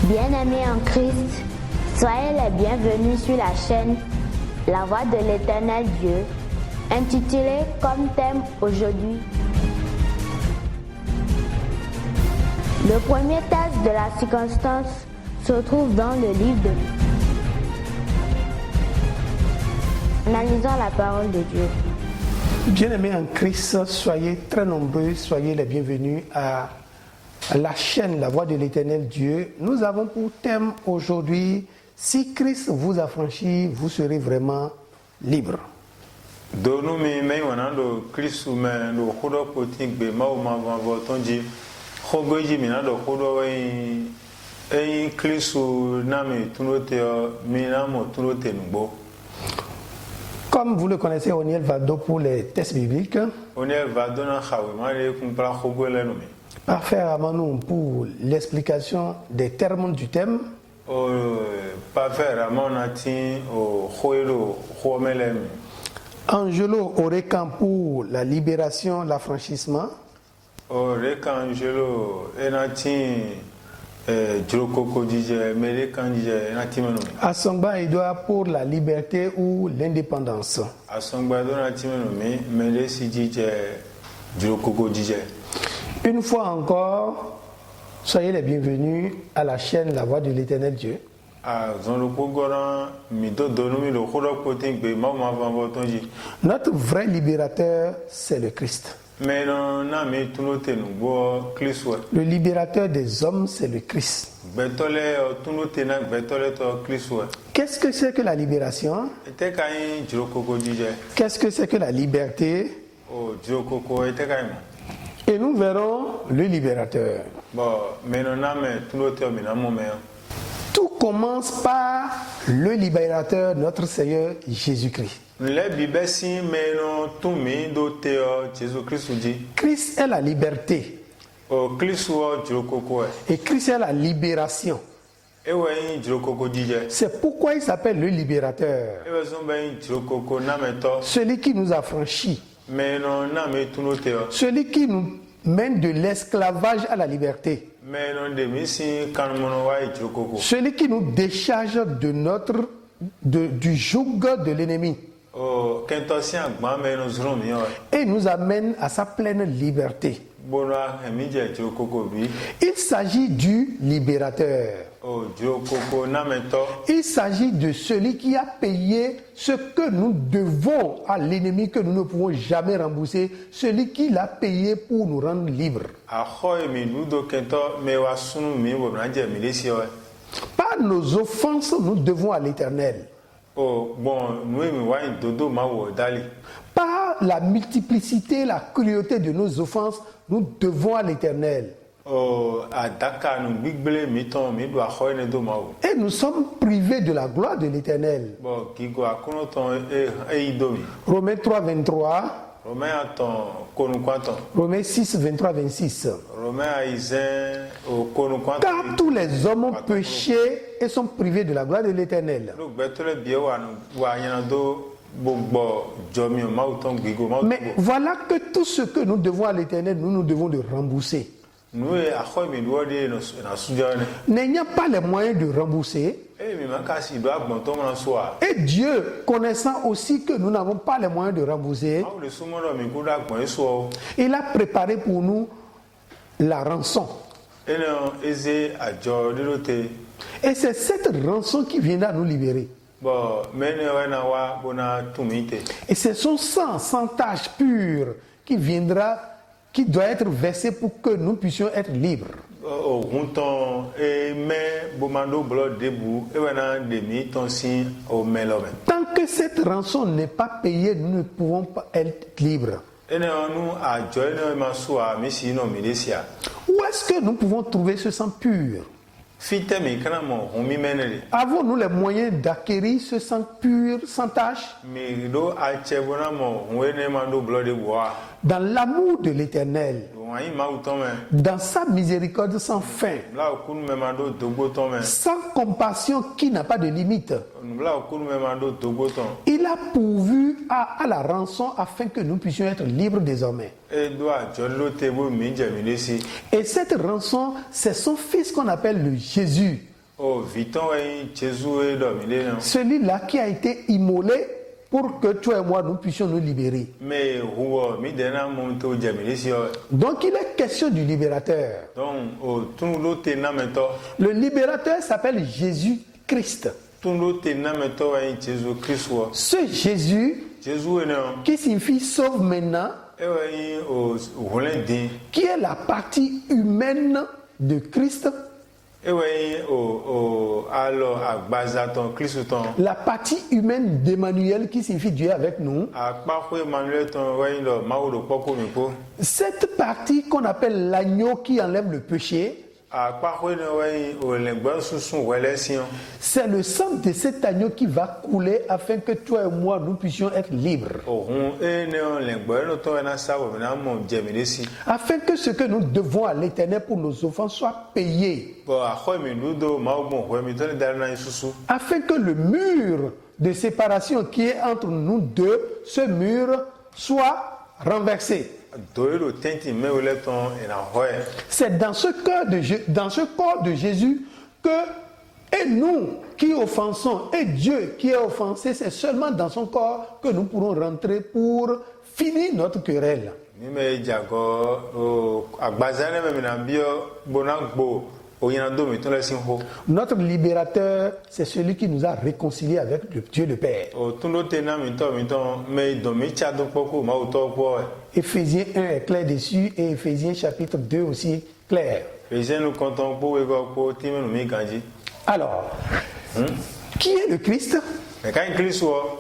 Bien-aimés en Christ, soyez les bienvenus sur la chaîne La Voix de l'Éternel Dieu, intitulée comme thème aujourd'hui le premier test de la circonstance se trouve dans le livre de Analysons la parole de Dieu. Bien-aimés en Christ, soyez très nombreux, soyez les bienvenus à la chaîne La Voix de l'Éternel Dieu. Nous avons pour thème aujourd'hui, si Christ vous affranchit, vous serez vraiment libre. Comme vous le connaissez, Oniel Vado pour les tests bibliques. Parfait Amanou pour l'explication des termes du thème. Angelo Orekan pour la libération, l'affranchissement. Asongba Edouard pour la liberté ou l'indépendance. Une fois encore, soyez les bienvenus à la chaîne La Voix de l'Éternel Dieu. Notre vrai libérateur, c'est le Christ. Le libérateur des hommes, c'est le Christ. Qu'est-ce que c'est que la libération? Qu'est-ce que c'est que la liberté? Et nous verrons le libérateur. Tout commence par le libérateur, notre Seigneur Jésus-Christ. Christ est la liberté. Et Christ est la libération. C'est pourquoi il s'appelle le libérateur. Celui qui nous affranchit. Celui qui nous mène de l'esclavage à la liberté. Celui qui nous décharge du joug de l'ennemi. Et nous amène à sa pleine liberté. Il s'agit du libérateur. Il s'agit de celui qui a payé ce que nous devons à l'ennemi que nous ne pouvons jamais rembourser, celui qui l'a payé pour nous rendre libres. Par nos offenses, nous devons à l'Éternel. Par la multiplicité, la cruauté de nos offenses, nous devons à l'Éternel. Et nous sommes privés de la gloire de l'Éternel. Romains 3, 23. Romains 6, 23, 26. Car tous les hommes ont péché et sont privés de la gloire de l'Éternel. Mais voilà que tout ce que nous devons à l'Éternel, nous devons de rembourser. N'ayant pas les moyens de rembourser, et Dieu, connaissant aussi que nous n'avons pas les moyens de rembourser, il a préparé pour nous la rançon. Et c'est cette rançon qui viendra nous libérer. Et c'est son sang sans tache pure qui doit être versé pour que nous puissions être libres. Tant que cette rançon n'est pas payée, nous ne pouvons pas être libres. Où est-ce que nous pouvons trouver ce sang pur? Avons-nous les moyens d'acquérir ce sang pur, sans tache? Dans l'amour de l'Éternel, dans sa miséricorde sans fin, sans compassion qui n'a pas de limite, il a pourvu à la rançon afin que nous puissions être libres désormais. Et cette rançon, c'est son fils qu'on appelle le Jésus. O viton ouais Jésus dormir non. Celui-là qui a été immolé pour que toi et moi nous puissions nous libérer. Mais huo mi dena monto jamile si o. Donc il est question du libérateur. Donc o tunlo tena meto. Le libérateur s'appelle Jésus-Christ. Tunlo tena meto ouais Jésus Christ o. Ce Jésus Jésus non. qui signifie sauve maintenant, E ouais o holen din. qui est la partie humaine de Christ, E ouais o alors agbazaton Christ ton. la partie humaine d'Emmanuel qui signifie Dieu avec nous. Akpako Emmanuel ton ouais lo mawo do poko mi ko. Cette partie qu'on appelle l'agneau qui enlève le péché, Akpako ne ouais o lengba susun wele sion. c'est le sang de cet agneau qui va couler afin que toi et moi nous puissions être libres. Ohun e ne lengba no to na sawo na mo jamile si. Afin que ce que nous devons à l'Éternel pour nos offenses soit payé. Bo akho mi nudo mawo bon ho mi to ne dara na susu. Afin que le mur de séparation qui est entre nous deux, ce mur, soit renversé. Doiro tenti me wele ton ina hoye. C'est dans ce corps de Jésus que, et nous qui offensons, et Dieu qui est offensé, c'est seulement dans son corps que nous pourrons rentrer pour finir notre querelle. Mi me jago o agbazane me na bio bonagbo o yana do mi to le sin ho. Notre libérateur, c'est celui qui nous a réconciliés avec Dieu le Père. O tundo tena mi to me do mi cha do poko ma o to po. Éphésiens 1 est clair dessus et Éphésiens chapitre 2 aussi clair. Ese nous comptons po we go po ti me no mi ganji. Alors, qui est le Christ? E kan Christ o.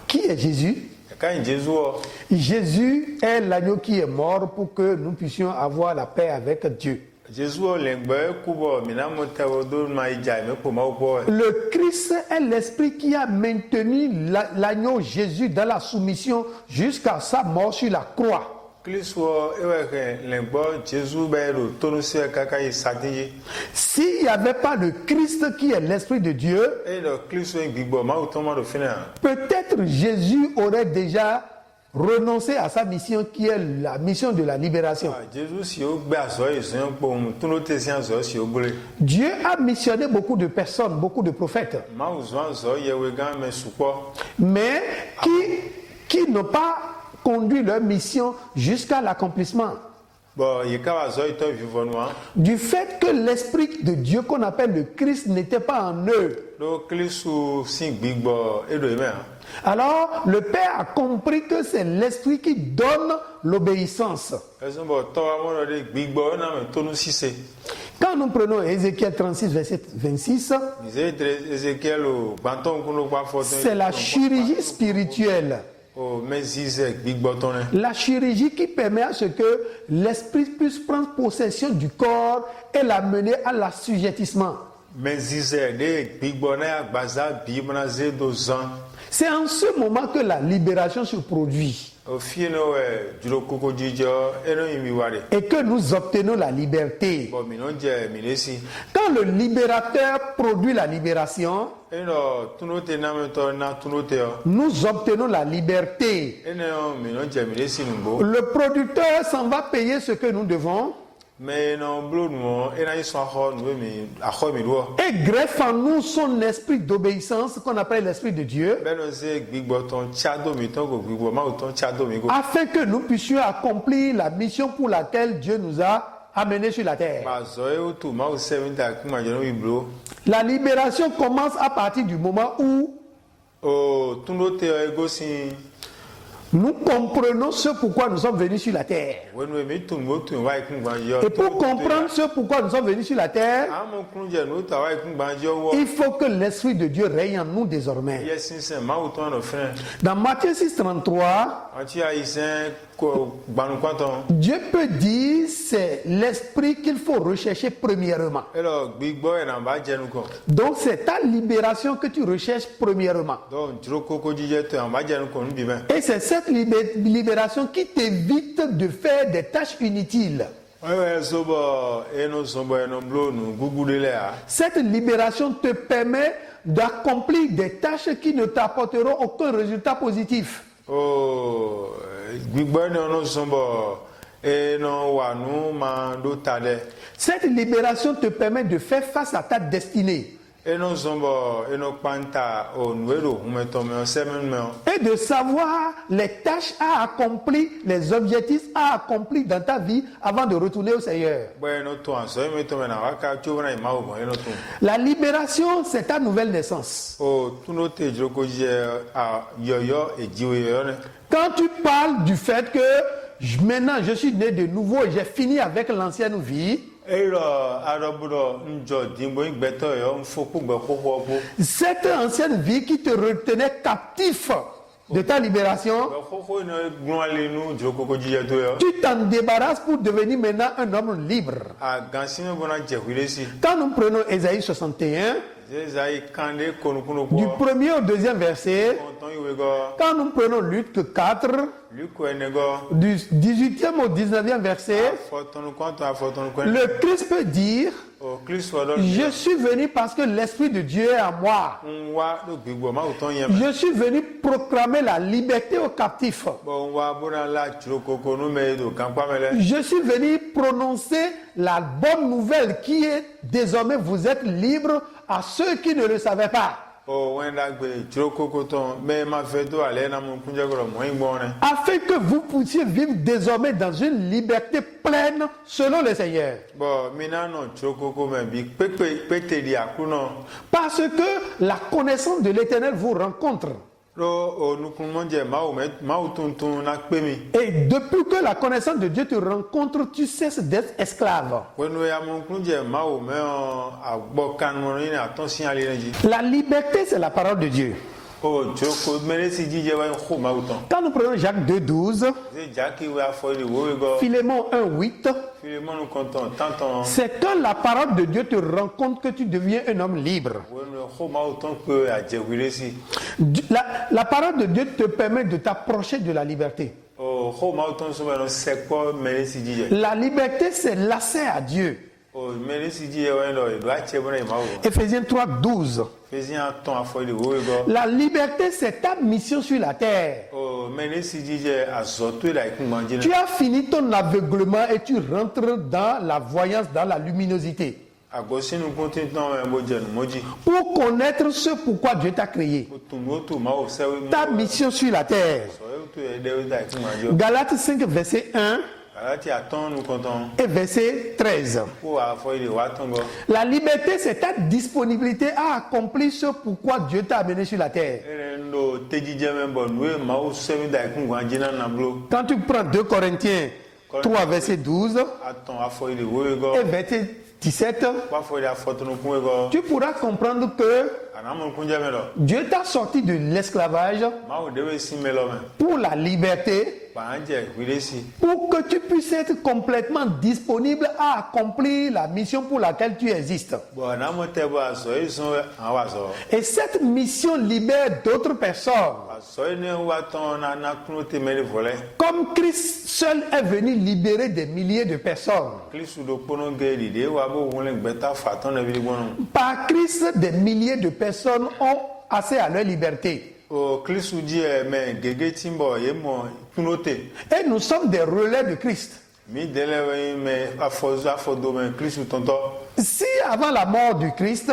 Qui est Jésus? E kan Jésus o. Jésus est l'agneau qui est mort pour que nous puissions avoir la paix avec Dieu. Jésus o lengba kubo mi na mo tawo do ma ija me ko ma o po. Le Christ est l'esprit qui a maintenu l'agneau Jésus dans la soumission jusqu'à sa mort sur la croix. Christ o e we ke lengba Jésus be ro tonu se kaka yi sadiji. S'il n'y avait pas le Christ qui est l'esprit de Dieu, E do Christ o gbigbo ma o to ma do fina. peut-être Jésus aurait déjà renoncé à sa mission qui est la mission de la libération. Jésus si o gbe aso isun po mu tuno te si aso si o gbole. Dieu a missionné beaucoup de personnes, beaucoup de prophètes, Ma o zo aso ye we gan me supo. mais qui n'ont pas conduit leur mission jusqu'à l'accomplissement. Bon, ye ka aso ito vivo no. Du fait que l'esprit de Dieu qu'on appelle le Christ n'était pas en eux. Do Christ si gbigbo e do me. Alors le Père a compris que c'est l'esprit qui donne l'obéissance. Eso bo to wa mo de gbigbo na me tonu sise. Quand nous prenons Ézéchiel 36, verset 26, Ezekiel o gbanton kuno pa foto. c'est la chirurgie spirituelle. O me zise gbigbo ton. La chirurgie qui permet à ce que l'esprit puisse prendre possession du corps et l'amener à l'assujettissement. Me zise de gbigbo na agbaza bi na ze do zan. C'est en ce moment que la libération se produit O fie no juro koko jijo eno imi ware. et que nous obtenons la liberté. Bo mi no je mi lesi. Quand le libérateur produit la libération, Eno tuno te na me to na tuno te o. nous obtenons la liberté. Eno mi no je mi lesi ngbo. Le producteur s'en va payer ce que nous devons Mais non blo no ena iso aho no mi aho mi do. et greffe en nous son esprit d'obéissance qu'on appelle l'esprit de Dieu, Beno se gbigbo ton chado mi ton go gbigbo ma o ton chado mi go. afin que nous puissions accomplir la mission pour laquelle Dieu nous a amenés sur la terre. Ma zo e o tu ma o 7 ta kuma je no mi blo. La libération commence à partir du moment où O tuno te ego sin. nous comprenons ce pourquoi nous sommes venus sur la terre. Wenu mi tu mo tu wa ikun gban yo. Et pour comprendre ce pourquoi nous sommes venus sur la terre, Amo kun je no ta wa ikun gban yo wo. il faut que l'Esprit de Dieu règne en nous désormais. Yes sin ma o ton no fin. Dans Matthieu 6, 33, Anti a isen ko gbanu kwaton. Dieu peut dire c'est l'Esprit qu'il faut rechercher premièrement. Elo gbigbo e na ba je nu ko. Donc c'est ta libération que tu recherches premièrement. Donc juro koko jije te an ba je nu ko nbi ben. Et c'est cette libération qui t'évite de faire des tâches inutiles. Ouais sobo eno blo nu gugude le a. Cette libération te permet d'accomplir des tâches qui ne t'apporteront aucun résultat positif. Oh gbigbo no sombo eno wa nu ma do tade. Cette libération te permet de faire face à ta destinée. eno zombo eno panta o nuero humeto me semen me et de savoir les tâches à accomplir, les objectifs à accomplir dans ta vie avant de retourner au Seigneur. bueno to anso meto me na waka chobana imawo mo eno to La libération, c'est ta nouvelle naissance. o tuno te joko je a yoyo e jiwe yoyo ne Quand tu parles du fait que maintenant je suis né de nouveau et j'ai fini avec l'ancienne vie, ero arobudo njo dimbo igbeto yo mfoku gbe kokoko cette ancienne vie qui te retenait captif de ta libération, koko no gnwale nu joko jiye to yo tu t'en débarrasses pour devenir maintenant un homme libre. a gansime bona jehwilesi Quand nous prenons Ésaïe 61, zai kande konukuno ko du premier au deuxième verset, konton iwego quand nous prenons Luc 4, luko enego du 18e au 19e verset, fotonu konton afotonu ko le Christ peut dire, o kristo do je suis venu parce que l'Esprit de Dieu est en moi. nwa do gbigbo ma uton yem Je suis venu proclamer la liberté aux captifs. bo nwa bona la jrokoko nu me do kankpa mele Je suis venu prononcer la bonne nouvelle qui est désormais vous êtes libres à ceux qui ne le savaient pas. o wenda gbe jrokoko ton me ma fe do ale na mun kunje goro mo igbon Afin que vous puissiez vivre désormais dans une liberté pleine selon le Seigneur. bo mina no jrokoko me bi pepe pete di akuno Parce que la connaissance de l'Éternel vous rencontre. ro o nukun monje ma utuntun na kpemi Et depuis que la connaissance de Dieu te rencontre, tu cesses d'être esclave. wenu ya mun kunje ma o me agbo kan mo ni atonsin ale neji La liberté, c'est la parole de Dieu. o jroko mele si jije wa ko ma uton Quand nous prenons Jacques 2,12, ze jaki wa fo di wo go Philémon 1,8, filemon konton tanton c'est quand la parole de Dieu te rencontre que tu deviens un homme libre. wenu ko ma uton pe a jehwilesi La parole de Dieu te permet de t'approcher de la liberté. o ko ma uton so me no sekpo mele si jije La liberté, c'est l'accès à Dieu. o mele si jije wa ndo do a che bona ma wo Éphésiens 3,12. fezi an ton a fo di wo go La liberté, c'est ta mission sur la terre. o mele si jije azoto da ikun manjina Tu as fini ton aveuglement et tu rentres dans la voyance, dans la luminosité. agosinu kontin ton e bo jenu moji Pour connaître ce pourquoi Dieu t'a créé. o tun o tu ma o se we Ta mission sur la terre. so e tu e de da ikun manjo Galates 5, verset 1 alati aton nu konton et verset 13. ko a fo di wa ton go La liberté, c'est ta disponibilité à accomplir ce pourquoi Dieu t'a amené sur la terre. ere ndo tejije me bo nu e ma o se mi da ikun manjina na blo Quand tu prends 2 Corinthiens 3, verset 12 aton a fo di wo go et verset 17, wa fo di afotunu kun go tu pourras comprendre que anamun kunje me lo Dieu t'a sorti de l'esclavage ma o dewe si me lo me pour la liberté, banje wilesi pour que tu puisses être complètement disponible à accomplir la mission pour laquelle tu existes. bo anamu te bo aso e so an wa so Et cette mission libère d'autres personnes. aso ne wa ton na kunu te me le vole Comme Christ seul est venu libérer des milliers de personnes. klisu do pono ge di de wa bo wole gbeta fa ton na bi gbonu Par Christ, des milliers de personnes ont accès à leur liberté. o klisu di e me gege timbo ye mo kunote Et nous sommes des relais de Christ. mi dele we me afodo me klisu tonto Si avant la mort du Christ,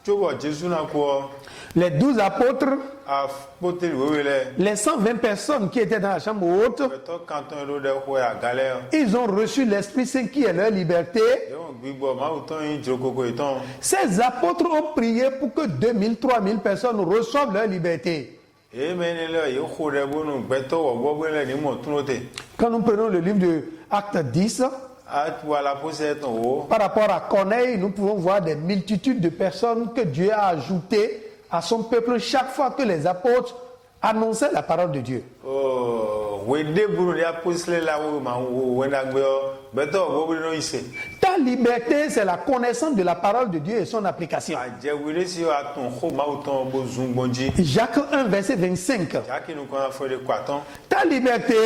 jobo jesu na ko les 12 apôtres, a pote wewele les 120 personnes qui étaient dans la chambre haute, beto kanton ro de ko ya gale ils ont reçu l'Esprit Saint qui est leur liberté. yo gbigbo ma uton yin jokoko iton Ces apôtres ont prié pour que 2000, 3000 personnes reçoivent leur liberté. e me ne le yo ko de bonu gbeto wo gbogbo le ni mo tunote Quand nous prenons le livre de Actes 10, a wala pose ton wo par rapport à Corneille, nous pouvons voir des multitudes de personnes que Dieu a ajoutées à son peuple chaque fois que les apôtres annonçaient la parole de Dieu. o we de buru ya posle la wo ma wo wenda gbe o beto wo bi no ise Ta liberté, c'est la connaissance de la parole de Dieu et son application. a je wile si a ton ho ma uton bo zungbonji Jacques 1, verset 25. jaki nu ko afo de kwaton Ta liberté,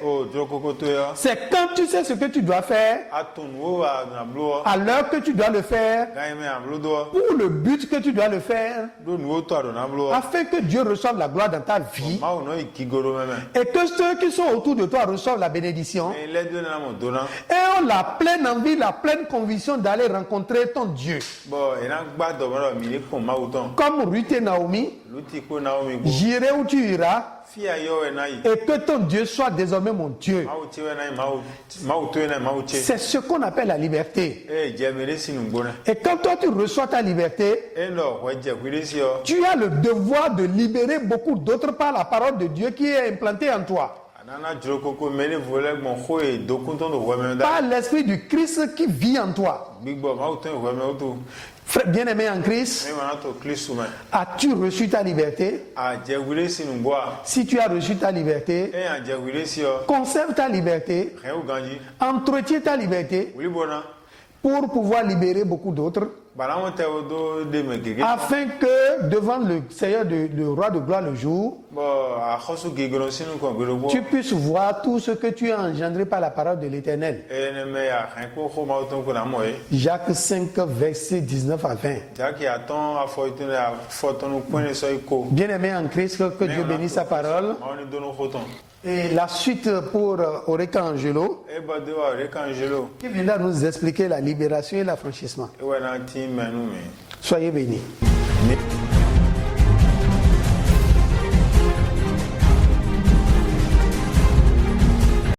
o jokoko to yo c'est quand tu sais ce que tu dois faire, a ton wo a na blo à l'heure que tu dois le faire, ga me am lo do pour le but que tu dois le faire, do nu to ado na blo afin que Dieu reçoive la gloire dans ta vie ma no ikigoro meme et que ceux qui sont autour de toi reçoivent la bénédiction e le do na mo do na et ont la pleine envie, la pleine pleine conviction d'aller rencontrer ton Dieu. Bon, et n'a pas de mal, mais il faut m'autant. Comme Ruth et Naomi, L'outil que Naomi go. j'irai où tu iras Fia yo e nai. et que ton Dieu soit désormais mon Dieu. Mauti we nai mauti we nai mauti. C'est ce qu'on appelle la liberté. Eh, jamere sinu ngona. Et quand toi tu reçois ta liberté, Eh no, waje kwirisi yo. tu as le devoir de libérer beaucoup d'autres par la parole de Dieu qui est implantée en toi. Anana jrokoko mele volé mon khoe dokunton do wemenda. Par l'Esprit du Christ qui vit en toi. Big Bob mauti wemauto. Frère bien-aimé en Christ, Me manato Kristume. as-tu reçu ta liberté? A jewire sinu ngwa. Si tu as reçu ta liberté, Eh, a jewire si yo. conserve ta liberté, Rien ou ganji. entretiens ta liberté Wili bona. pour pouvoir libérer beaucoup d'autres, Balamo te odo de me gege. afin que devant le Seigneur, le roi de gloire le jour, Bon, a khosu gegono sinu ko gelo. tu puisses voir tout ce que tu as engendré par la parole de l'Éternel. Eh, ne me ya rien ko ko mauton ko na moye. Jacques 5, versets 19 à 20. Jaki aton a foitone a fotonu kwene so iko. Bien-aimé en Christ, que Dieu bénisse sa parole. Maoni dono khoton. Et la suite pour Oreka Angelo, E ba de wa reka angelo. qui viendra nous expliquer la libération et l'affranchissement. E wa na ti menu me. Soyez bénis. Me